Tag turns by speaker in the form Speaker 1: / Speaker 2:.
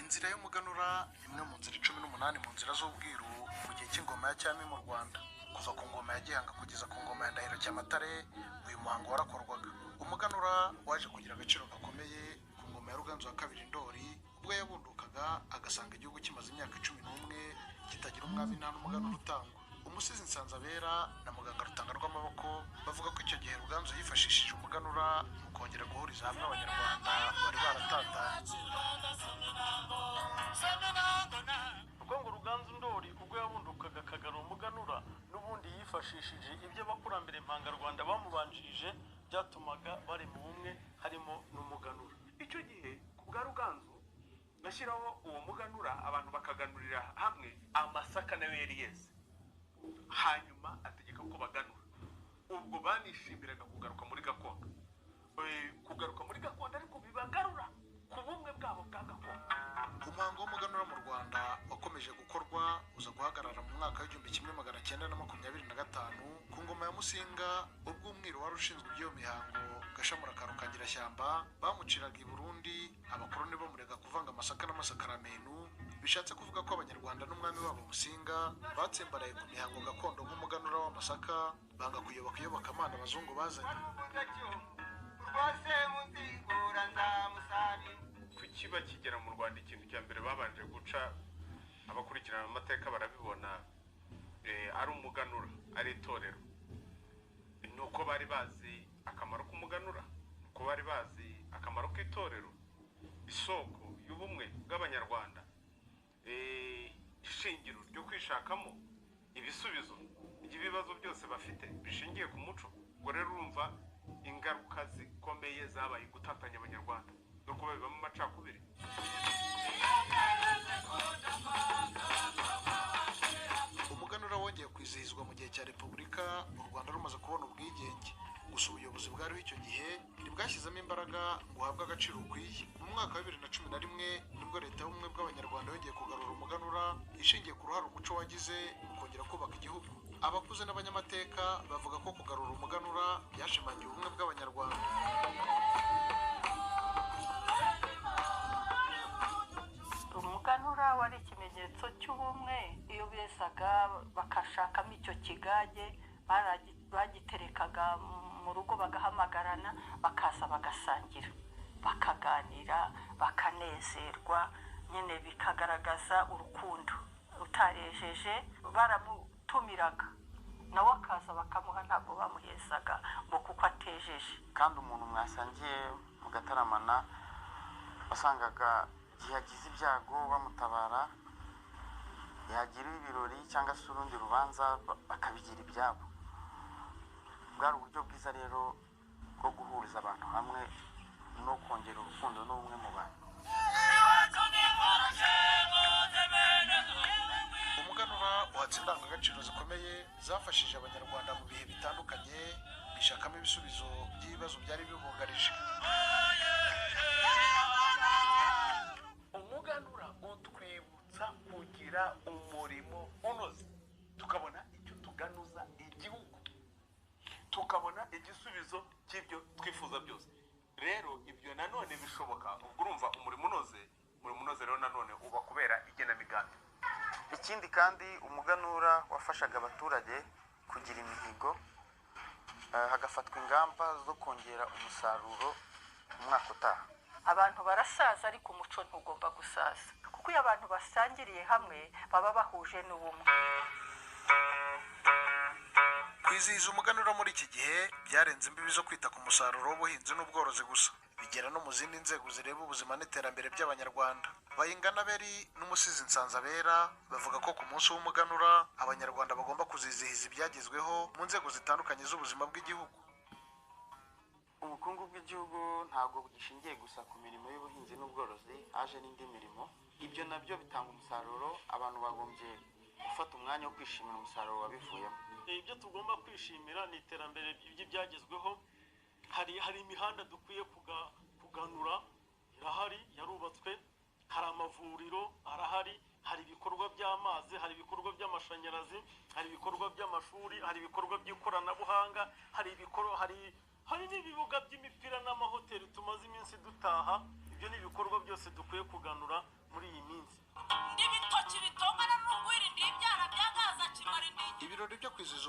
Speaker 1: Inzira y'umuganura imwe mu nzira 18 mu nzira z'ubwiru mu gihe cy'ingoma ya cyami mu Rwanda. Kuva ku ngoma ya Gihanga kugeza ku ngoma ya Ndahiro Cyamatare, uyu muhango warakorwaga. Umuganura waje kugira agaciro gakomeye ku ngoma ya Ruganzu wa kabiri Ndoli, ubwo yabundukaga agasanga igihugu kimaze imyaka 11 kitagira umwami nta n'umuganura utangwa. Umusizi Nsanzabera na Muganga Rutanga rw'amaboko bavuga ko icyo gihe Ruganzu yifashishije umuganura mu kongera guhuriza hamwe abanyarwanda bari baratatanye.
Speaker 2: Ngo Ruganzu Ndoli ubwo yabundukaga akagara umuganura n'ubundi yifashishije ibyo abakurambere impangarwanda bamubanjirije byatumaga bari mu bumwe harimo n'umuganura. Icyo gihe ku bwa Ruganzu nashyiraho uwo muganura abantu bakaganurira hamwe amasaka nayo yari yeze, hanyuma ategeka ko baganura. Ubwo banishimiraga kugaruka muri gakondo, ariko bibagarura ku bumwe bwabo bwa gakondo.
Speaker 1: Umuhango w'umuganura mu Rwanda wakomeje gukorwa uza guhagarara mu mwaka w'1925 ku ngoma ya Musinga, ubwo umwiru wari ushinzwe iby'iyo mihango Gashamura ka Rukangirashyamba bamuciraga i Burundi abakoroni bamurega kuvanga amasaka n'amasakaramentu. Bishatse kuvuga ko abanyarwanda n'umwami wabo Musinga batsembaraye ku mihango gakondo nk'umuganura w'amasaka, banga kuyoboka iyobokamana abazungu bazanye.
Speaker 2: Kukiba kigera mu Rwanda, ikintu cya mbere babanje guca, abakurikirana amateka barabibona, ari umuganura, ari itorero. Nuko bari bazi akamaro k'umuganura, nuko bari bazi akamaro k'itorero, isoko y'ubumwe bw'abanyarwanda, ishingiro ryo kwishakamo ibisubizo by'ibibazo byose bafite bishingiye ku muco. Ngo rero urumva ingaruka zikomeye zabaye gutatanya abanyarwanda no kuba bibamo amacakubiri.
Speaker 1: Umuganura wongeye kwizihizwa mu gihe cya Repubulika u Rwanda rumaze kubona ubwigenge. Gusa ubuyobozi bwariho icyo gihe ntibwashyizemo imbaraga ngo uhabwe agaciro ukwiye. Mu mwaka wa 2011 nibwo leta y'ubumwe bw'abanyarwanda yongeye kugarura umuganura ishingiye ku ruhare umuco wagize mu kongera kubaka igihugu. Abakuze n'abanyamateka bavuga ko kugarura umuganura byashimangiye ubumwe bw'abanyarwanda.
Speaker 3: Umuganura wari ikimenyetso cy'ubumwe. Iyo besaga bakashakamo icyo kigage bagiterekaga mu rugo, bagahamagarana bakaza bagasangira, bakaganira, bakanezerwa, nyine bikagaragaza urukundo rutarejeje. Baramutumiraga nawe akaza bakamuha, ntabwo bamuhezaga ngo kuko atejeje.
Speaker 4: Kandi umuntu mwasangiye mugataramana wasangaga igihe yagize ibyago bamutabara, yagira ibirori cyangwa se urundi rubanza bakabigira ibyabo. Bwari uburyo bwiza rero bwo guhuriza abantu hamwe no kongera urukundo n'ubumwe mu bantu.
Speaker 1: Umuganura uhatse indangagaciro zikomeye zafashije abanyarwanda mu bihe bitandukanye bishakamo ibisubizo by'ibibazo byari bibugarije.
Speaker 2: Umuganura utwibutsa kugira umurimo unoze, tukabona icyo tuganuza igihugu, tukabona igisubizo cy'ibyo twifuza byose. Rero ibyo nanone bishoboka. Ubwo urumva umurimo unoze rero nanone uba kubera igenamigambi.
Speaker 4: Ikindi kandi umuganura wafashaga abaturage kugira imihigo, hagafatwa ingamba zo kongera umusaruro mu mwaka utaha.
Speaker 3: Abantu barasaza ariko umuco ntugomba gusaza, kuko iyo abantu basangiriye hamwe baba bahuje n'ubumwe.
Speaker 1: Kwizihiza umuganura muri iki gihe byarenze imbibi zo kwita ku musaruro w'ubuhinzi n'ubworozi gusa, bigera no mu zindi nzego zireba ubuzima n'iterambere by'abanyarwanda. Bayingana Beri n'umusizi Nsanzabera bavuga ko ku munsi w'umuganura abanyarwanda bagomba kuzizihiza ibyagezweho mu nzego zitandukanye z'ubuzima bw'igihugu.
Speaker 4: Ubukungu bw'igihugu ntabwo gishingiye gusa ku mirimo y'ubuhinzi n'ubworozi, haje n'indi mirimo. Ibyo nabyo bitanga umusaruro. Abantu bagombye gufata umwanya wo kwishimira umusaruro wabivuyemo.
Speaker 2: Ibyo tugomba kwishimira ni iterambere ry'ibyagezweho. Hari imihanda dukwiye kuganura, irahari, yarubatswe. Hari amavuriro arahari, hari ibikorwa by'amazi, hari ibikorwa by'amashanyarazi, hari ibikorwa by'amashuri, hari ibikorwa by'ikoranabuhanga, hari n'ibibuga by'imipira n'amahoteli tumaze iminsi dutaha. Ibyo ni ibikorwa umuganura muri iyi minsi.
Speaker 5: Ibitoki bitongana n'ugwiri ndibyara byagaza kimara indigi.
Speaker 1: Ibirori byo kwizihiza